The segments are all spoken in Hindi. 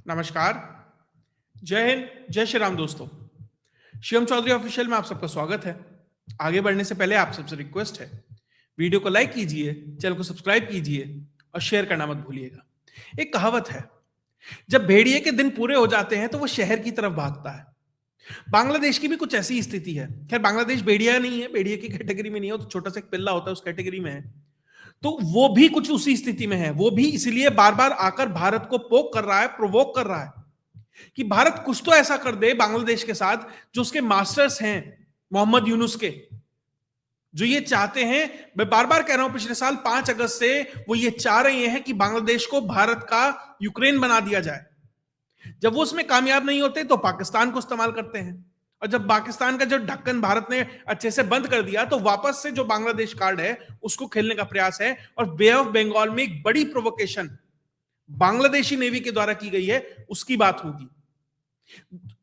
नमस्कार। जय हिंद, जय श्री राम दोस्तों। शिवम चौधरी ऑफिशियल में आप सबका स्वागत है। आगे बढ़ने से पहले आप सबसे रिक्वेस्ट है, वीडियो को लाइक कीजिए, चैनल को सब्सक्राइब कीजिए और शेयर करना मत भूलिएगा। एक कहावत है, जब भेड़िए के दिन पूरे हो जाते हैं तो वो शहर की तरफ भागता है। बांग्लादेश की भी कुछ ऐसी स्थिति है। खैर, बांग्लादेश भेड़िया नहीं है, भेड़िए की कैटेगरी में नहीं है, तो छोटा सा एक पिल्ला होता है, उस कैटेगरी में है। तो वो भी कुछ उसी स्थिति में है। वो भी इसलिए बार बार आकर भारत को पोक कर रहा है, प्रोवोक कर रहा है कि भारत कुछ तो ऐसा कर दे बांग्लादेश के साथ, जो उसके मास्टर्स हैं मोहम्मद यूनुस के, जो ये चाहते हैं। मैं बार बार कह रहा हूं, पिछले साल 5 अगस्त से वो ये चाह रहे हैं कि बांग्लादेश को भारत का यूक्रेन बना दिया जाए। जब वो उसमें कामयाब नहीं होते तो पाकिस्तान को इस्तेमाल करते हैं, और जब पाकिस्तान का जो ढक्कन भारत ने अच्छे से बंद कर दिया तो वापस से जो बांग्लादेश कार्ड है उसको खेलने का प्रयास है। और बे ऑफ बंगाल में एक बड़ी प्रोवोकेशन बांग्लादेशी नेवी के द्वारा की गई है, उसकी बात होगी।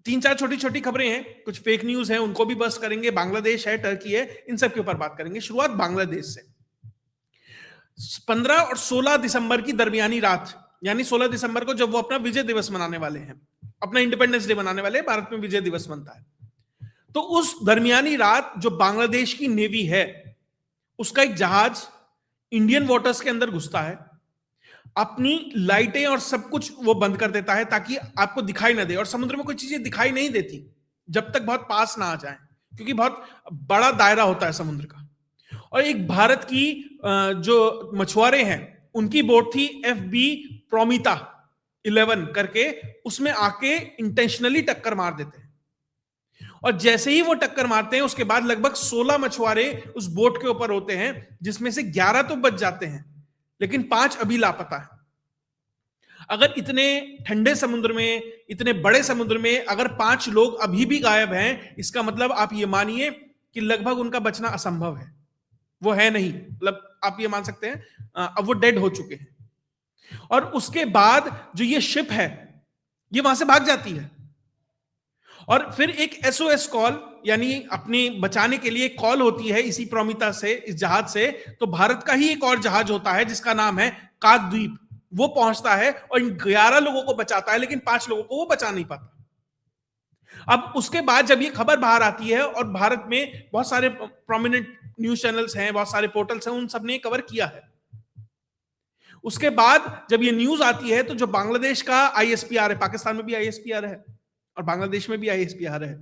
3-4 छोटी छोटी खबरें हैं, कुछ फेक न्यूज है, उनको भी बस करेंगे। बांग्लादेश है, टर्की है, इन सब के ऊपर बात करेंगे। शुरुआत बांग्लादेश से। 15 और 16 दिसंबर की दरमियानी रात, यानी 16 दिसंबर को जब वो अपना विजय दिवस मनाने वाले हैं, अपना इंडिपेंडेंस डे मनाने वाले हैं, भारत में विजय दिवस मनता है, तो उस दरमियानी रात जो बांग्लादेश की नेवी है उसका एक जहाज इंडियन वाटर्स के अंदर घुसता है, अपनी लाइटें और सब कुछ वो बंद कर देता है ताकि आपको दिखाई ना दे। और समुद्र में कोई चीजें दिखाई नहीं देती जब तक बहुत पास ना आ जाए, क्योंकि बहुत बड़ा दायरा होता है समुद्र का। और एक भारत की जो मछुआरे हैं, उनकी बोट थी FB प्रोमिता 11 करके, उसमें आके इंटेंशनली टक्कर मार देते हैं। और जैसे ही वो टक्कर मारते हैं उसके बाद लगभग 16 मछुआरे उस बोट के ऊपर होते हैं, जिसमें से 11 तो बच जाते हैं, लेकिन 5 अभी लापता है। अगर इतने ठंडे समुद्र में, इतने बड़े समुद्र में अगर 5 लोग अभी भी गायब हैं, इसका मतलब आप ये मानिए कि लगभग उनका बचना असंभव है। वो है नहीं, मतलब आप ये मान सकते हैं अब वो डेड हो चुके हैं। और उसके बाद जो ये शिप है ये वहां से भाग जाती है, और फिर एक SOS कॉल, यानी अपने बचाने के लिए कॉल होती है इसी प्रोमिता से, इस जहाज से। तो भारत का ही एक और जहाज होता है जिसका नाम है काकद्वीप, वो पहुंचता है और इन 11 लोगों को बचाता है, लेकिन 5 लोगों को वो बचा नहीं पाता। अब उसके बाद जब ये खबर बाहर आती है, और भारत में बहुत सारे प्रोमिनेंट न्यूज चैनल्स हैं, बहुत सारे पोर्टल्स हैं, उन सब ने कवर किया है। उसके बाद जब ये न्यूज आती है तो जो बांग्लादेश का ISPR है, पाकिस्तान में भी ISPR है और बांग्लादेश में भी ISPR है,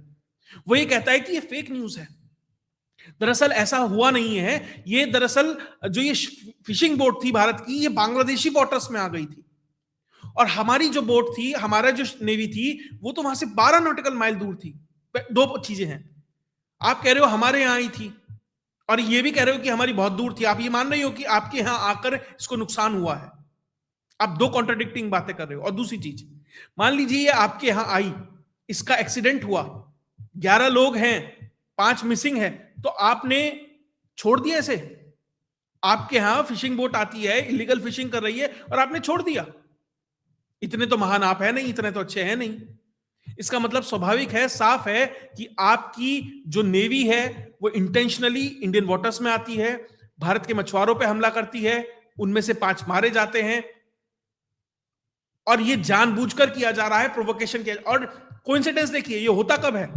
वो ये कहता है कि ये फेक न्यूज है। दरअसल ऐसा हुआ नहीं है। ये दरअसल जो ये फिशिंग बोट थी भारत की, ये बांग्लादेशी वाटर्स में आ गई थी, और हमारी जो बोट थी, हमारा जो नेवी थी, वो तो वहां से 12 नॉटिकल माइल दूर थी। दो चीजें हैं, आप कह रहे हो हमारे यहां आई थी, और ये भी कह रहे हो कि हमारी बहुत दूर थी। आप ये मान रहे हो कि आपके यहां आकर इसको नुकसान हुआ है। आप दो कॉन्ट्राडिक्टिंग बातें कर रहे हो। और दूसरी चीज, मान लीजिए ये आपके यहां आई, इसका एक्सीडेंट हुआ, 11 लोग हैं, 5 मिसिंग है, तो आपने छोड़ दिया इसे? आपके यहां फिशिंग बोट आती है, इलीगल फिशिंग कर रही है, और आपने छोड़ दिया? इतने तो महान आप है नहीं, इतने तो अच्छे हैं नहीं। इसका मतलब स्वाभाविक है, साफ है कि आपकी जो नेवी है वो इंटेंशनली इंडियन वाटर्स में आती है, भारत के मछुआरों पे हमला करती है, उनमें से 5 मारे जाते हैं, और ये जानबूझकर किया जा रहा है, प्रोवोकेशन किया। और कोइंसिडेंस देखिए, ये होता कब है?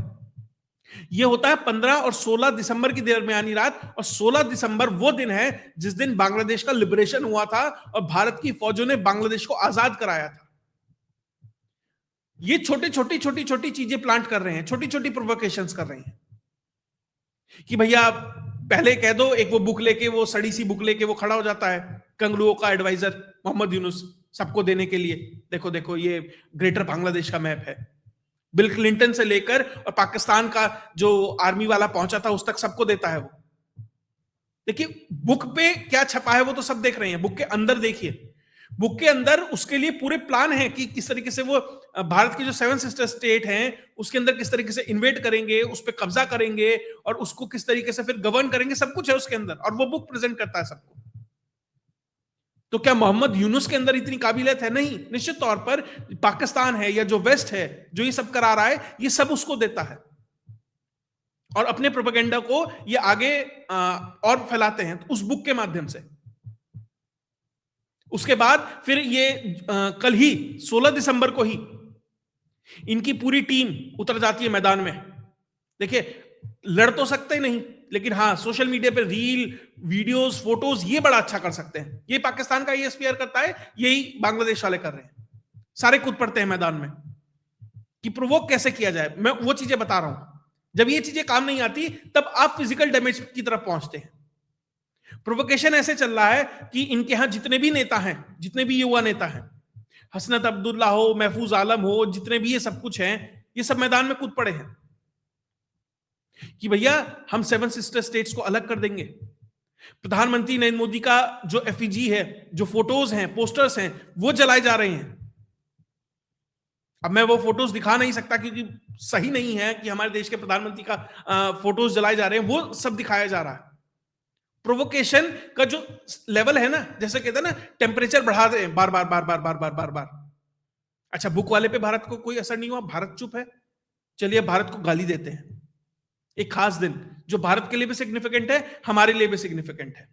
ये होता है 15 और 16 दिसंबर की दरमियानी रात। और 16 दिसंबर वो दिन है जिस दिन बांग्लादेश का लिबरेशन हुआ था और भारत की फौजों ने बांग्लादेश को आजाद कराया था। ये छोटी छोटी चीजें प्लांट कर रहे हैं, छोटी छोटी प्रोवोकेशंस कर रहे हैं कि भैया पहले कह दो। एक वो बुक लेके, वो सड़ी सी बुक लेके वो खड़ा हो जाता है, कंगलुओं का एडवाइजर मोहम्मद यूनुस, सबको देने के लिए। देखो देखो, ये ग्रेटर बांग्लादेश का मैप है। बिल क्लिंटन से लेकर और पाकिस्तान का जो आर्मी वाला पहुंचा था उस तक सबको देता है वो। देखिए बुक पे क्या छपा है वो तो सब देख रहे हैं, बुक के अंदर देखिए। बुक के अंदर उसके लिए पूरे प्लान है कि किस तरीके से वो भारत की जो 7 सिस्टर स्टेट हैं उसके अंदर किस तरीके से इन्वेट करेंगे, उस पर कब्जा करेंगे, और उसको किस तरीके से फिर गवर्न करेंगे, सब कुछ है उसके अंदर, और वो बुक प्रेजेंट करता है सबको। तो क्या मोहम्मद यूनुस के अंदर इतनी काबिलियत है? नहीं, निश्चित तौर पर पाकिस्तान है या जो वेस्ट है जो ये सब करा रहा है, ये सब उसको देता है, और अपने प्रोपेगेंडा को ये आगे और फैलाते हैं उस बुक के माध्यम से। उसके बाद फिर ये कल ही 16 दिसंबर को ही इनकी पूरी टीम उतर जाती है मैदान में। देखिए, लड़ तो सकते नहीं, लेकिन हां, सोशल मीडिया पे रील, वीडियोस, फोटोज ये बड़ा अच्छा कर सकते हैं। ये पाकिस्तान का ईएसपीआर करता है, यही बांग्लादेश वाले कर रहे हैं। सारे कूद पड़ते हैं मैदान में कि प्रोवोक कैसे किया जाए। मैं वो चीजें बता रहा हूं। जब ये चीजें काम नहीं आती, तब आप फिजिकल डैमेज की तरफ पहुंचते हैं। प्रोवोकेशन ऐसे चल रहा है कि इनके यहां जितने भी नेता हैं, जितने भी युवा नेता हैं, हसनत अब्दुल्ला हो, महफूज आलम हो, जितने भी ये सब कुछ हैं, ये सब मैदान में कूद पड़े हैं कि भैया हम 7 सिस्टर स्टेट्स को अलग कर देंगे। प्रधानमंत्री नरेंद्र मोदी का जो एफईजी है, जो फोटोज हैं, पोस्टर्स हैं, वो जलाए जा रहे हैं। अब मैं वो फोटोज दिखा नहीं सकता क्योंकि सही नहीं है कि हमारे देश के प्रधानमंत्री का फोटोज जलाए जा रहे हैं, वो सब दिखाया जा रहा है। प्रोवोकेशन का जो लेवल है ना, जैसे कहते हैं ना, टेम्परेचर बढ़ा दे बार बार बार बार बार बार बार बार। अच्छा, बुक वाले पे भारत को कोई असर नहीं हुआ, भारत चुप है। चलिए भारत को गाली देते हैं। एक खास दिन जो भारत के लिए भी सिग्निफिकेंट है, हमारे लिए भी सिग्निफिकेंट है।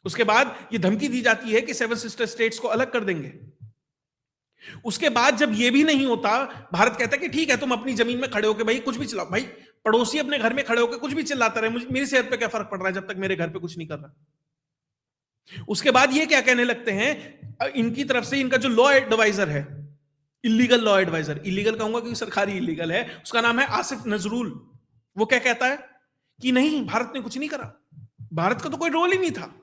उसके बाद ये धमकी दी जाती है कि 7 सिस्टर स्टेट्स को अलग कर देंगे। उसके बाद जब ये भी नहीं होता, भारत कहता है कि ठीक है, तुम अपनी जमीन में खड़े होकर भाई कुछ भी चलाओ। भाई पड़ोसी अपने घर में खड़े होकर कुछ भी चिल्लाता रहे, मुझे मेरी सेहत पे क्या फर्क पड़ रहा है जब तक मेरे घर पे कुछ नहीं कर रहा। उसके बाद ये क्या कहने लगते हैं, इनकी तरफ से इनका जो लॉ एडवाइजर है, इलीगल लॉ एडवाइजर, इलीगल कहूंगा क्योंकि सरकारी इलीगल है, उसका नाम है आसिफ नजरुल। वो क्या कहता है कि नहीं, भारत ने कुछ नहीं करा, भारत का तो कोई रोल ही नहीं था,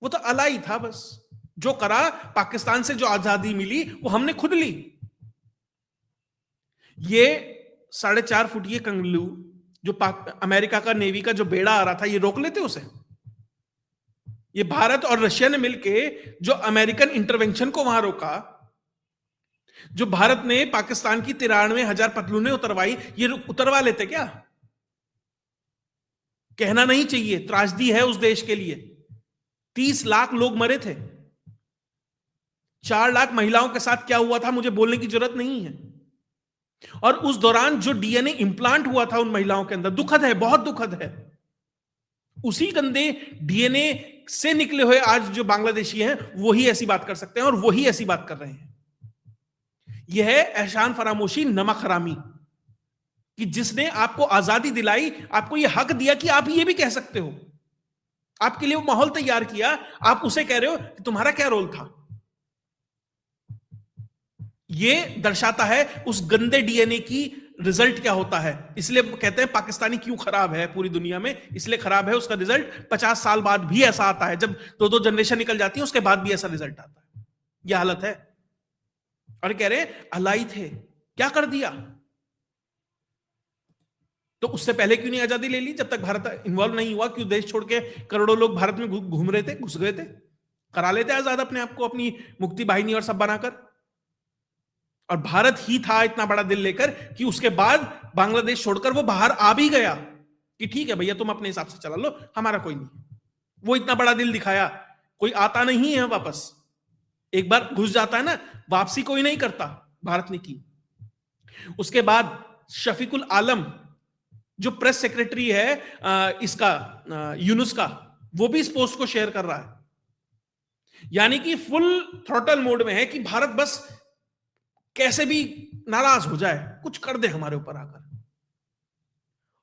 वो तो अलाई था बस। जो करा, पाकिस्तान से जो आजादी मिली वो हमने खुद ली। ये 4.5 फुट ये कंगलू जो अमेरिका का नेवी का जो बेड़ा आ रहा था, ये रोक लेते उसे। ये भारत और रशिया ने मिलके जो अमेरिकन इंटरवेंशन को वहां रोका, जो भारत ने पाकिस्तान की 93,000 पतलूनें उतरवाई, ये उतरवा लेते क्या? कहना नहीं चाहिए, त्रासदी है उस देश के लिए। 30 लाख लोग मरे थे। 4 लाख महिलाओं के साथ क्या हुआ था मुझे बोलने की जरूरत नहीं है। और उस दौरान जो डीएनए इंप्लांट हुआ था उन महिलाओं के अंदर, दुखद है, बहुत दुखद है। उसी गंदे डीएनए से निकले हुए आज जो बांग्लादेशी हैं, वही ऐसी बात कर सकते हैं और वही ऐसी बात कर रहे हैं। यह है एहसान फरामोशी, नमक हरामी, कि जिसने आपको आजादी दिलाई, आपको यह हक दिया कि आप ये भी कह सकते हो, आपके लिए वो माहौल तैयार किया, आप उसे कह रहे हो कि तुम्हारा क्या रोल था। ये दर्शाता है उस गंदे डीएनए की रिजल्ट क्या होता है। इसलिए कहते हैं पाकिस्तानी क्यों खराब है पूरी दुनिया में, इसलिए खराब है उसका रिजल्ट 50 साल बाद भी ऐसा आता है। जब 2-2 जनरेशन निकल जाती है उसके बाद भी ऐसा रिजल्ट आता है। यह हालत है। और कह रहे अलाई थे, क्या कर दिया? तो उससे पहले क्यों नहीं आजादी ले ली? जब तक भारत इन्वॉल्व नहीं हुआ, क्यों देश छोड़ के करोड़ों लोग भारत में घूम रहे थे, घुस गए थे, करा लेते आजाद अपने आप को, अपनी मुक्ति बाहिनी और सब बनाकर। और भारत ही था इतना बड़ा दिल लेकर कि उसके बाद बांग्लादेश छोड़कर वो बाहर आ भी गया कि ठीक है भैया, तुम अपने हिसाब से चला लो, हमारा कोई नहीं। वो इतना बड़ा दिल दिखाया, कोई आता नहीं है वापस। एक बार घुस जाता है ना, वापसी कोई नहीं करता, भारत ने की। उसके बाद शफीकुल आलम जो प्रेस सेक्रेटरी है इसका यूनुस का, वो भी इस पोस्ट को शेयर कर रहा है। यानी कि फुल थ्रॉटल मोड में है कि भारत बस कैसे भी नाराज हो जाए, कुछ कर दे हमारे ऊपर आकर।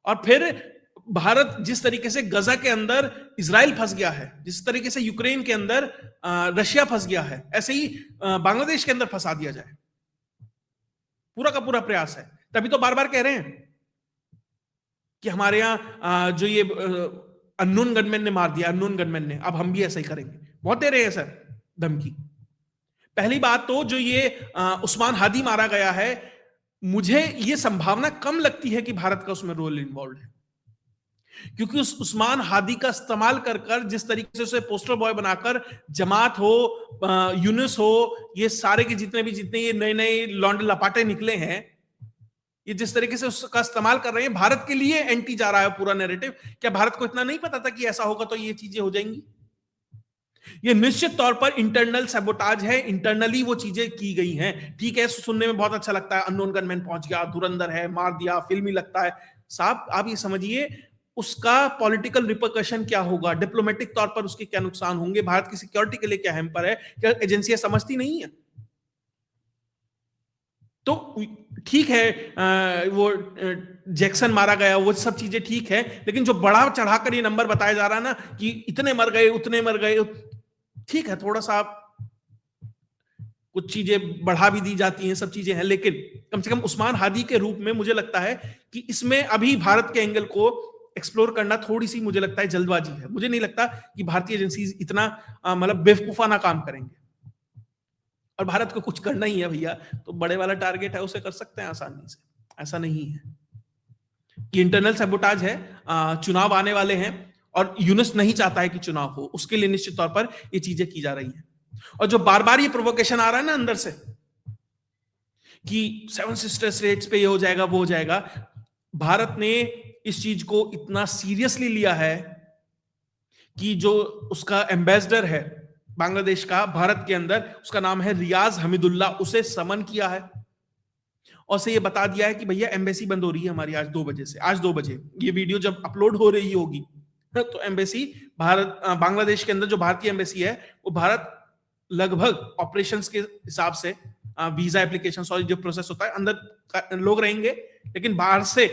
और फिर भारत जिस तरीके से गजा के अंदर इजराइल फंस गया है, जिस तरीके से यूक्रेन के अंदर रशिया फंस गया है, ऐसे ही बांग्लादेश के अंदर फंसा दिया जाए। पूरा का पूरा प्रयास है। तभी तो बार बार कह रहे हैं कि हमारे यहां जो ये अननोन गनमैन ने मार दिया, अननोन गनमैन ने, अब हम भी ऐसा ही करेंगे। बहुत दे रहे हैं सर धमकी। पहली बात तो जो ये उस्मान हादी मारा गया है, मुझे ये संभावना कम लगती है कि भारत का उसमें रोल इन्वॉल्व है, क्योंकि उस उस्मान हादी का इस्तेमाल कर जिस तरीके से उसे पोस्टर बॉय बनाकर जमात हो, यूनुस हो, ये सारे के जितने ये नए नए लौंडे लपाटे निकले हैं, ये जिस तरीके से उसका इस्तेमाल कर रहे हैं, भारत के लिए एंटी जा रहा है पूरा नैरेटिव। क्या भारत को इतना नहीं पता था कि ऐसा होगा तो ये चीजें हो जाएंगी? ये निश्चित तौर पर इंटरनल सैबोटाज है, इंटरनली वो चीजें की गई हैं। ठीक है, सुनने में बहुत अच्छा लगता है, अननोन गनमैन पहुंच गया, धुरंधर है, मार दिया, फिल्मी लगता है। साहब आप ये समझिए उसका पॉलिटिकल रिपरकशन क्या होगा, डिप्लोमेटिक तौर पर उसके क्या नुकसान होंगे, भारत की सिक्योरिटी के लिए क्या हैम्पर है, क्या एजेंसियां समझती नहीं है? तो ठीक है, वो जैक्सन मारा गया, वो सब चीजें ठीक है, लेकिन जो बढ़ा चढ़ाकर ये नंबर बताया जा रहा है ना कि इतने मर गए, उतने मर गए, ठीक है, थोड़ा सा कुछ चीजें बढ़ा भी दी जाती हैं, सब चीजें हैं, लेकिन कम से कम उस्मान हादी के रूप में मुझे लगता है कि इसमें अभी भारत के एंगल को एक्सप्लोर करना थोड़ी सी, मुझे लगता है, जल्दबाजी है। मुझे नहीं लगता कि भारतीय एजेंसीज इतना मतलब बेवकूफाना काम करेंगे, और भारत को कुछ करना ही है भैया, तो बड़े वाला टारगेट है, उसे कर सकते हैं आसानी से। ऐसा नहीं है कि इंटरनल सैबोटाज है, चुनाव आने वाले हैं और यूनुस नहीं चाहता है कि चुनाव हो, उसके लिए निश्चित तौर पर ये चीजें की जा रही हैं। और जो बार बार ये प्रोवोकेशन आ रहा है ना अंदर से कि 7 सिस्टर स्टेट्स पे ये हो जाएगा, वो हो जाएगा, भारत ने इस चीज को इतना सीरियसली लिया है कि जो उसका एम्बेसडर है बांग्लादेश का भारत के अंदर, उसका नाम है रियाज हमीदुल्लाह, उसे समन किया है और से ये बता दिया है कि भैया एम्बेसी बंद हो रही है हमारी आज 2 बजे से। आज 2 बजे ये वीडियो जब अपलोड हो रही होगी तो एम्बेसी भारत, बांग्लादेश के अंदर जो भारतीय एम्बेसी है, वो भारत लगभग ऑपरेशंस के हिसाब से, वीजा एप्लीकेशन और जो प्रोसेस होता है, अंदर लोग रहेंगे, लेकिन बाहर से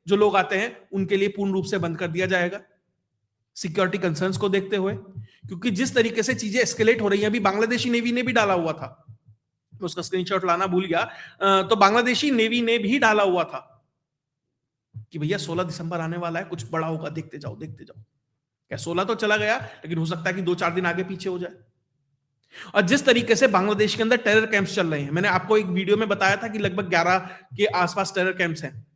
जो लोग आते हैं उनके लिए पूर्ण रूप से बंद कर दिया जाएगा सिक्योरिटी कंसर्न्स को देखते हुए। क्योंकि जिस तरीके से चीजें एस्केलेट हो रही हैं, अभी बांग्लादेशी नेवी ने भी डाला हुआ था, उसका स्क्रीनशॉट लाना भूल गया, तो बांग्लादेशी नेवी ने भी डाला हुआ था कि भैया 16 दिसंबर आने वाला है, कुछ बड़ा होगा, देखते जाओ देखते जाओ। क्या 16 तो चला गया, लेकिन हो सकता है कि 2-4 दिन आगे पीछे हो जाए। और जिस तरीके से बांग्लादेश के अंदर टेरर कैंप्स चल रहे हैं, मैंने आपको एक वीडियो में बताया था कि लगभग 11 के आसपास टेरर कैंप्स हैं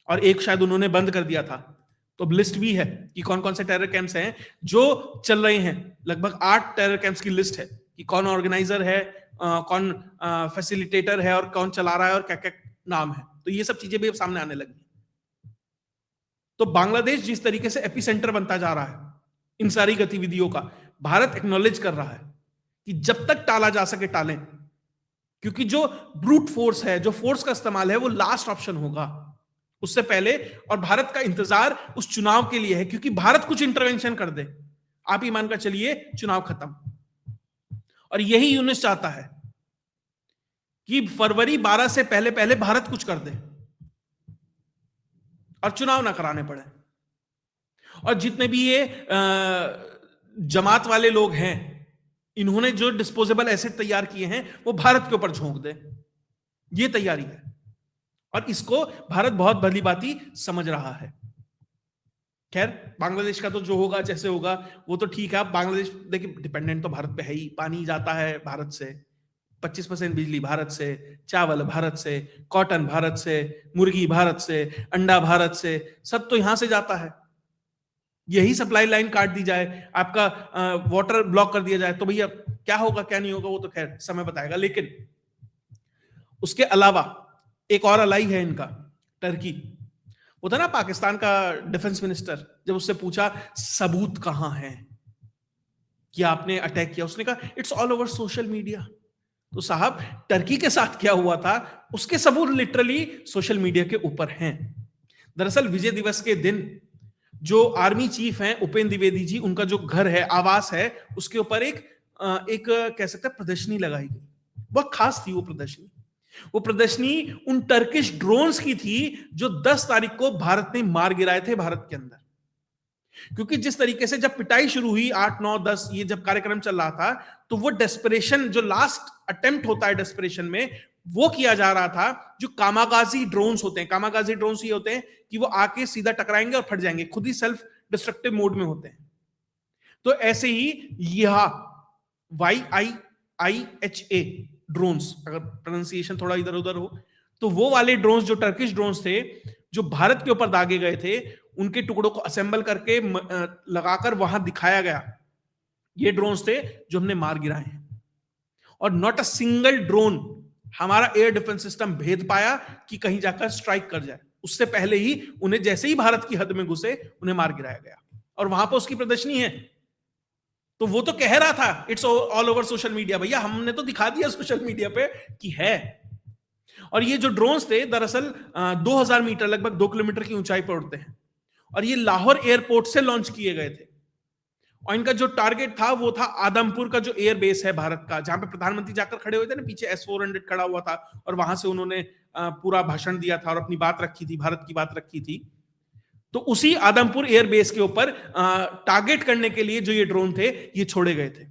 और एक शायद उन्होंने बंद कर दिया था, तो लिस्ट भी है कि कौन कौन से टेरर कैंप्स हैं जो चल रहे हैं। लगभग 8 टेरर कैंप्स की लिस्ट है कि कौन ऑर्गेनाइजर है, कौन फैसिलिटेटर है और कौन चला रहा है और क्या क्या नाम है। तो ये सब चीजें भी अब सामने आने लगी। तो बांग्लादेश जिस तरीके से एपिसेंटर बनता जा रहा है इन सारी गतिविधियों का, भारत एक्नॉलेज कर रहा है कि जब तक टाला जा सके टालें, क्योंकि जो ब्रूट फोर्स है, जो फोर्स का इस्तेमाल है, वो लास्ट ऑप्शन होगा उससे पहले। और भारत का इंतजार उस चुनाव के लिए है, क्योंकि भारत कुछ इंटरवेंशन कर दे, आप ही मानकर चलिए चुनाव खत्म। और यही यूनुस चाहता है कि फरवरी 12 से पहले पहले भारत कुछ कर दे और चुनाव ना कराने पड़े। और जितने भी ये जमात वाले लोग हैं, इन्होंने जो डिस्पोजेबल एसेट तैयार किए हैं, वो भारत के ऊपर झोंक दे, ये तैयारी है। और इसको भारत बहुत भली भांति समझ रहा है। खैर, बांग्लादेश का तो जो होगा जैसे होगा वो तो ठीक है। बांग्लादेश देखिए डिपेंडेंट तो भारत पे है ही, पानी जाता है भारत से, 25% बिजली भारत से, चावल भारत से, कॉटन भारत से, मुर्गी भारत से, अंडा भारत से, सब तो यहां से जाता है। यही सप्लाई लाइन काट दी जाए, आपका वाटर ब्लॉक कर दिया जाए, तो भैया क्या होगा क्या नहीं होगा वो तो खैर समय बताएगा। लेकिन उसके अलावा एक और अलाई है इनका, टर्की। वो था ना पाकिस्तान का डिफेंस मिनिस्टर, जब उससे पूछा सबूत कहां है कि आपने अटैक किया, उसने कहा it's all over social media. तो साहब, टर्की के साथ क्या हुआ था उसके सबूत लिटरली सोशल मीडिया के ऊपर हैं। दरअसल विजय दिवस के दिन जो आर्मी चीफ हैं उपेंद्र द्विवेदी जी, उनका जो घर है, आवास है, उसके ऊपर एक कह सकते हैं प्रदर्शनी लगाई गई। बहुत खास थी वो प्रदर्शनी। वो प्रदर्शनी उन टर्किश ड्रोन्स की थी जो 10 तारीख को भारत ने मार गिराए थे भारत के अंदर। क्योंकि जिस तरीके से जब पिटाई शुरू हुई 8, 9, 10, ये जब कार्यक्रम चल रहा था, तो वो डेस्परेशन, जो लास्ट अटेम्प्ट होता है डेस्परेशन में, वो किया जा रहा था। जो कामागाजी ड्रोन्स होते हैं, कामागाजी ड्रोन्स ये होते हैं कि वो आके सीधा टकराएंगे और फट जाएंगे, खुद ही सेल्फ डिस्ट्रक्टिव मोड में होते हैं। तो ऐसे ही यह YIIHA ड्रोन्स, अगर प्रोनाउंसिएशन थोड़ा इधर उधर हो, तो वो वाले ड्रोन्स जो टर्किश ड्रोन्स थे, जो भारत के ऊपर दागे गए थे, उनके टुकड़ों को असेंबल करके लगाकर वहां दिखाया गया, ये ड्रोन्स थे जो हमने मार गिराए हैं। और नॉट अ सिंगल ड्रोन हमारा एयर डिफेंस सिस्टम भेद पाया कि कहीं जाकर स्ट्राइक कर जाए। उससे पहले ही उन्हें, जैसे ही भारत की हद में घुसे, उन्हें मार गिराया गया। और वहां पर उसकी प्रदर्शनी है। तो वो तो कह रहा था it's all over social media. भैया हमने तो दिखा दिया सोशल मीडिया पे कि है। और ये जो ड्रोन्स थे दरअसल 2000 मीटर, लगभग 2 किलोमीटर की ऊंचाई पर उड़ते हैं। और ये लाहौर एयरपोर्ट से लॉन्च किए गए थे। और इनका जो टारगेट था वो था आदमपुर का जो एयर बेस है भारत का, जहां पे प्रधानमंत्री जाकर खड़े हुए थे ना, पीछे S-400 खड़ा हुआ था और वहां से उन्होंने पूरा भाषण दिया था और अपनी बात रखी थी, भारत की बात रखी थी। तो उसी आदमपुर एयर बेस के ऊपर टारगेट करने के लिए जो ये ड्रोन थे ये छोड़े गए थे।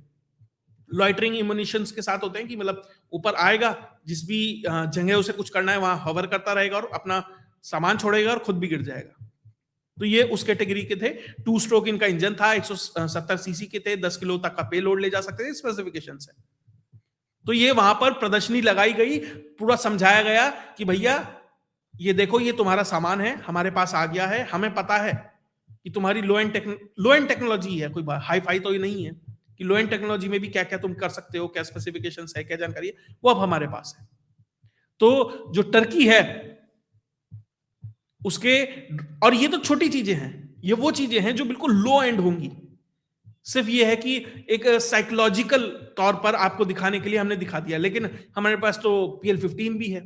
लॉइटरिंग इम्युनिशंस के साथ होते हैं कि मतलब ऊपर आएगा, जिस भी जगह उसे कुछ करना है वहां हवर करता रहेगा और अपना सामान छोड़ेगा और खुद भी गिर जाएगा। तो ये उस कैटेगरी के थे। 2 स्ट्रोक इनका इंजन था, 170 सीसी के थे, 10 किलो तक का पे लोड ले जा सकते थे, स्पेसिफिकेशन है। तो ये वहां पर प्रदर्शनी लगाई गई, पूरा समझाया गया कि भैया ये देखो, ये तुम्हारा सामान है, हमारे पास आ गया है, हमें पता है कि तुम्हारी लो एंड टेक्नोलॉजी है, कोई हाई फाई तो ये नहीं है, कि लो एंड टेक्नोलॉजी में भी क्या क्या तुम कर सकते हो, क्या स्पेसिफिकेशंस है, क्या जानकारी है, वो अब हमारे पास है। तो जो टर्की है उसके, और ये तो छोटी चीजें हैं, ये वो चीजें हैं जो बिल्कुल लो एंड होंगी। सिर्फ ये है कि एक साइकोलॉजिकल तौर पर आपको दिखाने के लिए हमने दिखा दिया, लेकिन हमारे पास तो PL-15 भी है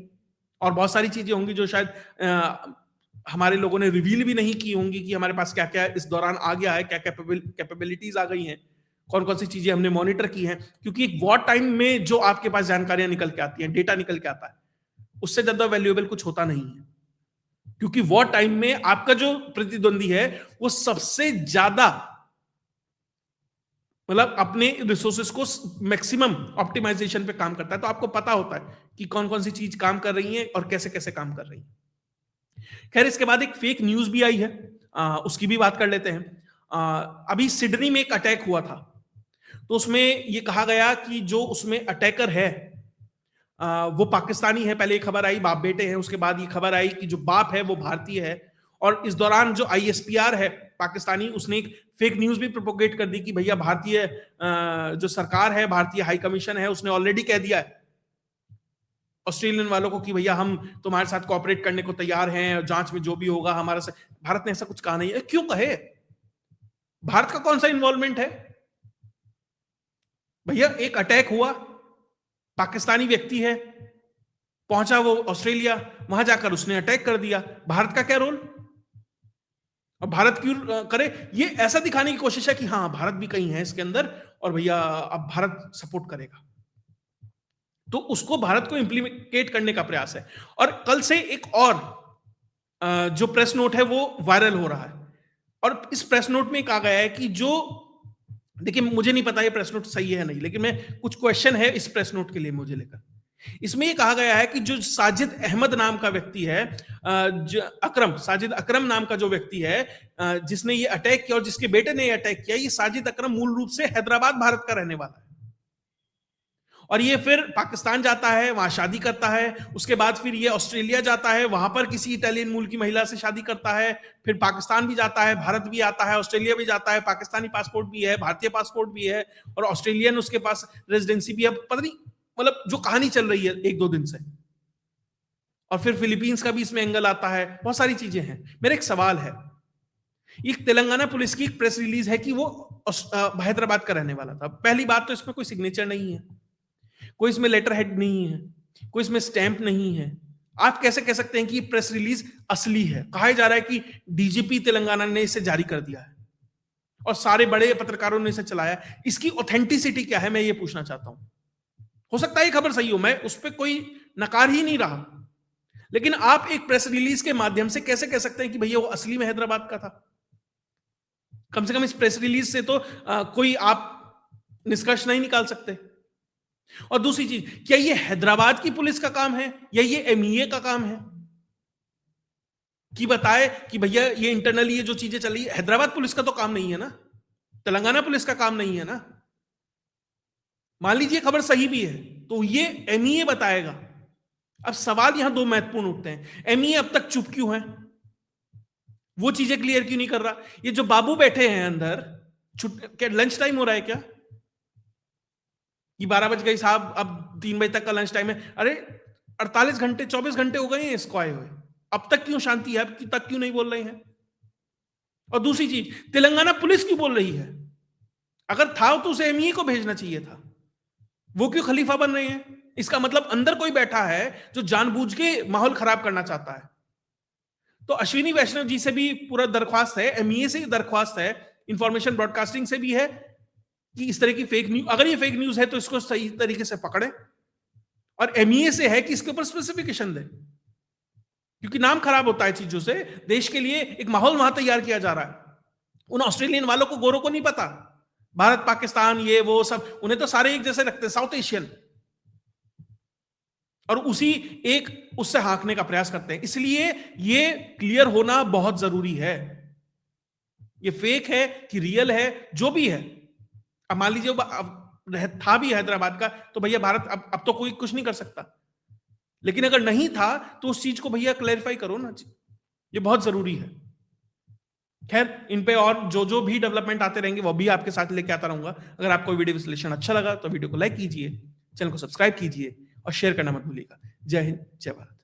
और बहुत सारी चीजें होंगी जो शायद हमारे लोगों ने रिवील भी नहीं की होंगी कि हमारे पास क्या क्या इस दौरान आ गया है, क्या कैपेबिलिटीज आ गई हैं, कौन कौन सी चीजें हमने मॉनिटर की हैं। क्योंकि एक वॉर टाइम में जो आपके पास जानकारियां निकल के आती हैं, डेटा निकल के आता है, उससे ज्यादा वैल्यूएबल कुछ होता नहीं है। क्योंकि वॉर टाइम में आपका जो प्रतिद्वंदी है वो सबसे ज्यादा मतलब अपने रिसोर्सेस को मैक्सिमम ऑप्टिमाइजेशन पे काम करता है, तो आपको पता होता है कि कौन कौन सी चीज काम कर रही है और कैसे कैसे काम कर रही है। खैर, इसके बाद एक फेक न्यूज भी आई है, उसकी भी बात कर लेते हैं। अभी सिडनी में एक अटैक हुआ था, तो उसमें ये कहा गया कि जो उसमें अटैकर है वो पाकिस्तानी है। पहले ये खबर आई बाप बेटे हैं, उसके बाद ये खबर आई कि जो बाप है वो भारतीय है। और इस दौरान जो ISPR है पाकिस्तानी, उसने एक फेक न्यूज भी प्रोपोगेट कर दी कि भैया भारतीय जो सरकार है, भारतीय हाई कमीशन है, उसने ऑलरेडी कह दिया है ऑस्ट्रेलियन वालों को कि भैया हम तुम्हारे साथ कोऑपरेट करने को तैयार हैं, जांच में जो भी होगा हमारा से। भारत ने ऐसा कुछ कहा नहीं है। क्यों कहे? भारत का कौन सा इन्वॉल्वमेंट है भैया? एक अटैक हुआ, पाकिस्तानी व्यक्ति है, पहुंचा वो ऑस्ट्रेलिया, वहां जाकर उसने अटैक कर दिया, भारत का क्या रोल? और भारत क्यों करे? ये ऐसा दिखाने की कोशिश है कि हाँ भारत भी कहीं है इसके अंदर और भैया अब भारत सपोर्ट करेगा, तो उसको भारत को इंप्लीमेंट करने का प्रयास है। और कल से एक और जो प्रेस नोट है वो वायरल हो रहा है, और इस प्रेस नोट में कहा गया है कि जो, देखिए मुझे नहीं पता ये प्रेस नोट सही है नहीं, लेकिन मैं कुछ क्वेश्चन है इस प्रेस नोट के लिए मुझे लेकर। इसमें ये कहा गया है कि जो साजिद अहमद नाम का व्यक्ति है, साजिद अकरम नाम का जो व्यक्ति है जिसने ये अटैक किया और जिसके बेटे ने ये अटैक किया, ये साजिद अकरम मूल रूप से हैदराबाद भारत का रहने वाला है। और ये फिर पाकिस्तान जाता है, वहां शादी करता है, उसके बाद फिर ये ऑस्ट्रेलिया जाता है, वहां पर किसी इटालियन मूल की महिला से शादी करता है, फिर पाकिस्तान भी जाता है, भारत भी आता है, ऑस्ट्रेलिया भी जाता है, पाकिस्तानी पासपोर्ट भी है, भारतीय पासपोर्ट भी है और ऑस्ट्रेलियन उसके पास रेजिडेंसी भी है। पता नहीं, मतलब जो कहानी चल रही है 1-2 दिन से। और फिर फिलीपींस का भी इसमें एंगल आता है, बहुत सारी चीजें हैं। मेरा एक सवाल है, एक तेलंगाना पुलिस की एक प्रेस रिलीज है कि वो हैदराबाद का रहने वाला था। पहली बात तो इसमें कोई सिग्नेचर नहीं है, कोई इसमें लेटर हेड नहीं है, कोई इसमें स्टैंप नहीं है। आप कैसे कह सकते हैं कि ये प्रेस रिलीज असली है? कहा जा रहा है कि डीजीपी तेलंगाना ने इसे जारी कर दिया है और सारे बड़े पत्रकारों ने इसे चलाया। इसकी ऑथेंटिसिटी क्या है, मैं ये पूछना चाहता हूं। हो सकता है ये खबर सही हो, मैं उस पर कोई नकार ही नहीं रहा, लेकिन आप एक प्रेस रिलीज के माध्यम से कैसे कह सकते हैं कि भैया वो असली में हैदराबाद का था? कम से कम इस प्रेस रिलीज से तो कोई आप निष्कर्ष नहीं निकाल सकते। और दूसरी चीज, क्या ये हैदराबाद की पुलिस का काम है या ये MEA का काम है कि बताए कि भैया ये इंटरनली ये जो चीजें चली, हैदराबाद पुलिस का तो काम नहीं है ना, तेलंगाना पुलिस का काम नहीं है ना। मान लीजिए खबर सही भी है तो ये MEA बताएगा। अब सवाल यहां 2 महत्वपूर्ण उठते हैं। MEA अब तक चुप क्यों है? वो चीजें क्लियर क्यों नहीं कर रहा? ये जो बाबू बैठे हैं अंदर, क्या लंच टाइम हो रहा है क्या? कि 12 बज गई साहब, अब 3 बजे तक का लंच टाइम है। अरे 48 घंटे 24 घंटे हो गए हैं इसको आए हुए, अब तक क्यों शांति है? अब तक क्यों नहीं बोल रहे हैं? और दूसरी चीज, तेलंगाना पुलिस क्यों बोल रही है? अगर था तो उसे MEA को भेजना चाहिए था, वो क्यों खलीफा बन रहे हैं? इसका मतलब अंदर कोई बैठा है जो जानबूझ के माहौल खराब करना चाहता है। तो अश्विनी वैष्णव जी से भी पूरा दरख्वास्त है, MEA से दरख्वास्त है इंफॉर्मेशन ब्रॉडकास्टिंग से भी है कि इस तरह की फेक न्यूज, अगर ये फेक न्यूज है तो इसको सही तरीके से पकड़े, और एमईए से है कि इसके ऊपर स्पेसिफिकेशन दे, क्योंकि नाम खराब होता है चीजों से। देश के लिए एक माहौल वहां तैयार किया जा रहा है। उन ऑस्ट्रेलियन वालों को, गोरों को नहीं पता भारत पाकिस्तान ये वो सब, उन्हें तो सारे एक जैसे लगते हैं, साउथ एशियन, और उसी एक उससे हाँकने का प्रयास करते हैं। इसलिए ये क्लियर होना बहुत जरूरी है, ये फेक है कि रियल है, जो भी है। अब मान लीजिए था भी हैदराबाद का, तो भैया भारत अब तो कोई कुछ नहीं कर सकता, लेकिन अगर नहीं था तो उस चीज को भैया क्लैरिफाई करो ना, ये बहुत जरूरी है। खैर, इन पे और जो जो भी डेवलपमेंट आते रहेंगे वो भी आपके साथ लेके आता रहूंगा। अगर आपको वीडियो विश्लेषण अच्छा लगा तो वीडियो को लाइक कीजिए, चैनल को सब्सक्राइब कीजिए और शेयर करना मत भूलिएगा। जय हिंद, जय भारत।